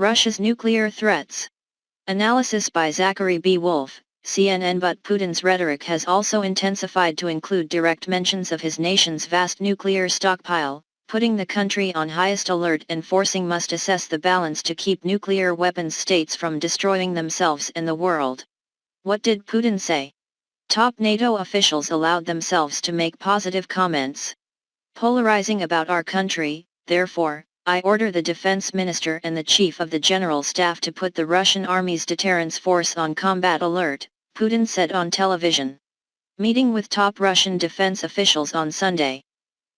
Russia's nuclear threats. Analysis by Zachary B Wolf-CNN-But Putin's rhetoric has also intensified to include direct mentions of his nation's vast nuclear stockpile, putting the country on highest alert and forcing must assess the balance to keep nuclear weapons states from destroying themselves and the world. What did Putin say? Top NATO officials allowed themselves to make positive comments. Polarizing about our country, therefore, I order the defense minister and the chief of the general staff to put the Russian army's deterrence force on combat alert, Putin said on television. Meeting with top Russian defense officials on Sunday.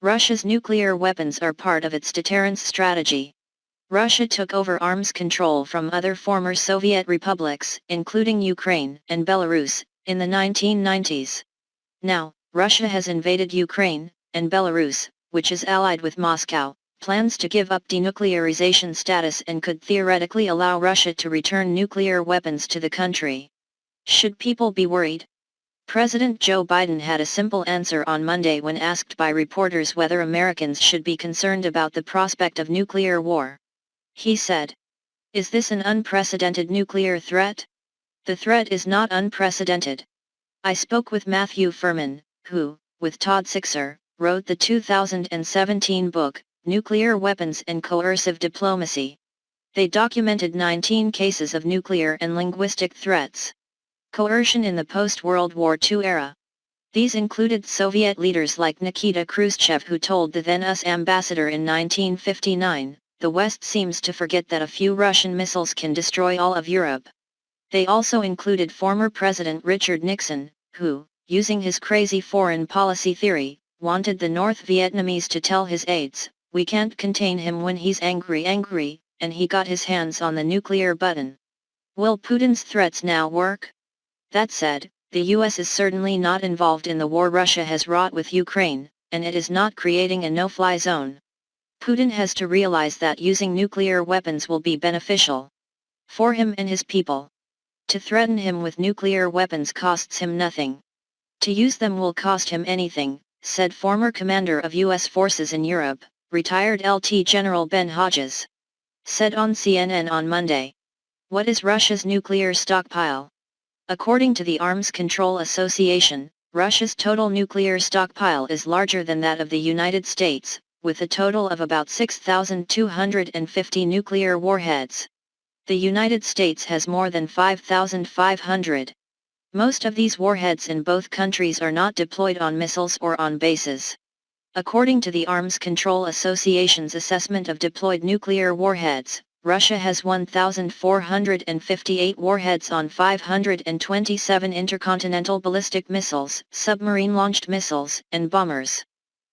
Russia's nuclear weapons are part of its deterrence strategy. Russia took over arms control from other former Soviet republics, including Ukraine and Belarus, in the 1990s. Now, Russia has invaded Ukraine, and Belarus, which is allied with Moscow, plans to give up denuclearization status and could theoretically allow Russia to return nuclear weapons to the country. Should people be worried? President Joe Biden had a simple answer on Monday when asked by reporters whether Americans should be concerned about the prospect of nuclear war. He said, "Is this an unprecedented nuclear threat? The threat is not unprecedented. I spoke with Matthew Furman, who, with Todd Sixer, wrote the 2017 book, Nuclear Weapons and Coercive Diplomacy. They documented 19 cases of nuclear and linguistic threats. Coercion in the post-World War II era. These included Soviet leaders like Nikita Khrushchev, who told the then-US ambassador in 1959, the West seems to forget that a few Russian missiles can destroy all of Europe. They also included former President Richard Nixon, who, using his crazy foreign policy theory, wanted the North Vietnamese to tell his aides, 'We can't contain him when he's angry,' and he got his hands on the nuclear button. Will Putin's threats now work? That said, the US is certainly not involved in the war Russia has wrought with Ukraine, and it is not creating a no-fly zone. Putin has to realize that using nuclear weapons will be beneficial for him and his people. To threaten him with nuclear weapons costs him nothing. To use them will cost him anything, said former commander of US forces in Europe, retired LT General Ben Hodges. Said on CNN on Monday. What is Russia's nuclear stockpile? According to the Arms Control Association, Russia's total nuclear stockpile is larger than that of the United States, with a total of about 6,250 nuclear warheads. The United States has more than 5,500. Most of these warheads in both countries are not deployed on missiles or on bases. According to the Arms Control Association's assessment of deployed nuclear warheads, Russia has 1,458 warheads on 527 intercontinental ballistic missiles, submarine-launched missiles, and bombers.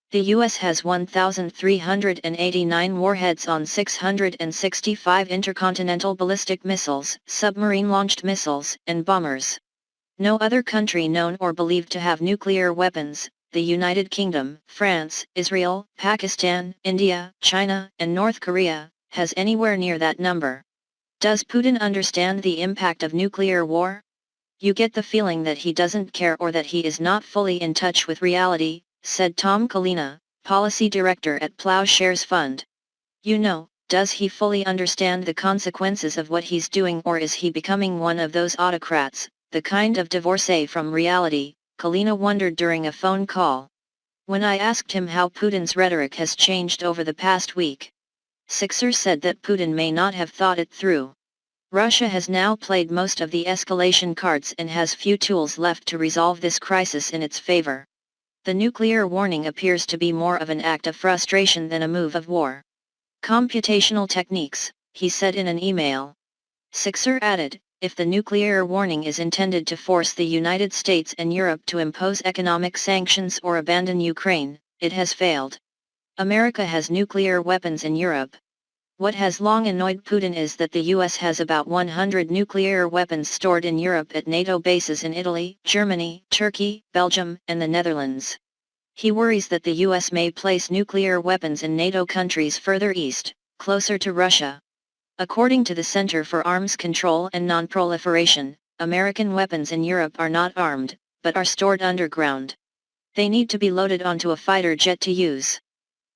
The US has 1,389 warheads on 665 intercontinental ballistic missiles, submarine-launched missiles, and bombers. No other country known or believed to have nuclear weapons, the United Kingdom, France, Israel, Pakistan, India, China, and North Korea, has anywhere near that number. Does Putin understand the impact of nuclear war? You get the feeling that he doesn't care or that he is not fully in touch with reality, said Tom Kalina, policy director at Plowshares Fund. Does he fully understand the consequences of what he's doing, or is he becoming one of those autocrats, the kind of divorcee from reality? Kalina wondered during a phone call. When I asked him how Putin's rhetoric has changed over the past week, Sixer said that Putin may not have thought it through. Russia has now played most of the escalation cards and has few tools left to resolve this crisis in its favor. The nuclear warning appears to be more of an act of frustration than a move of war. Computational techniques, he said in an email. Sixer added, if the nuclear warning is intended to force the United States and Europe to impose economic sanctions or abandon Ukraine, it has failed. America has nuclear weapons in Europe. What has long annoyed Putin is that the US has about 100 nuclear weapons stored in Europe at NATO bases in Italy, Germany, Turkey, Belgium, and the Netherlands. He worries that the US may place nuclear weapons in NATO countries further east, closer to Russia. According to the Center for Arms Control and Non-Proliferation, American weapons in Europe are not armed, but are stored underground. They need to be loaded onto a fighter jet to use.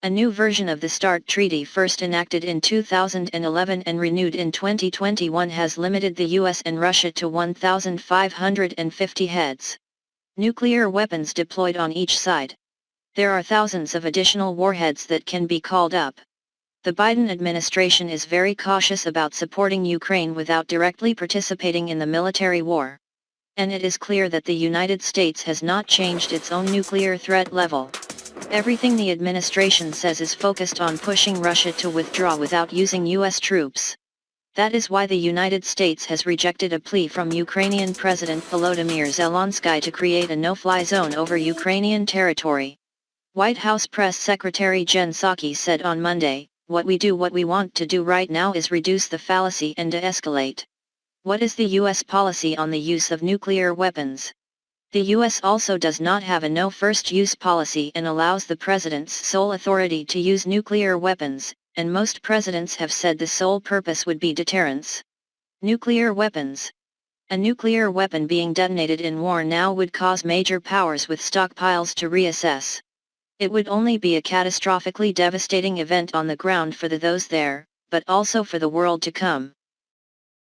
A new version of the START Treaty, first enacted in 2011 and renewed in 2021, has limited the US and Russia to 1,550 heads. Nuclear weapons deployed on each side. There are thousands of additional warheads that can be called up. The Biden administration is very cautious about supporting Ukraine without directly participating in the military war. And it is clear that the United States has not changed its own nuclear threat level. Everything the administration says is focused on pushing Russia to withdraw without using US troops. That is why the United States has rejected a plea from Ukrainian President Volodymyr Zelensky to create a no-fly zone over Ukrainian territory. White House Press Secretary Jen Psaki said on Monday, what we want to do right now is reduce the fallacy and de-escalate. What is the US policy on the use of nuclear weapons? The US also does not have a no first use policy and allows the president's sole authority to use nuclear weapons, and most presidents have said the sole purpose would be deterrence. Nuclear weapons. A nuclear weapon being detonated in war now would cause major powers with stockpiles to reassess. It would only be a catastrophically devastating event on the ground for those there, but also for the world to come.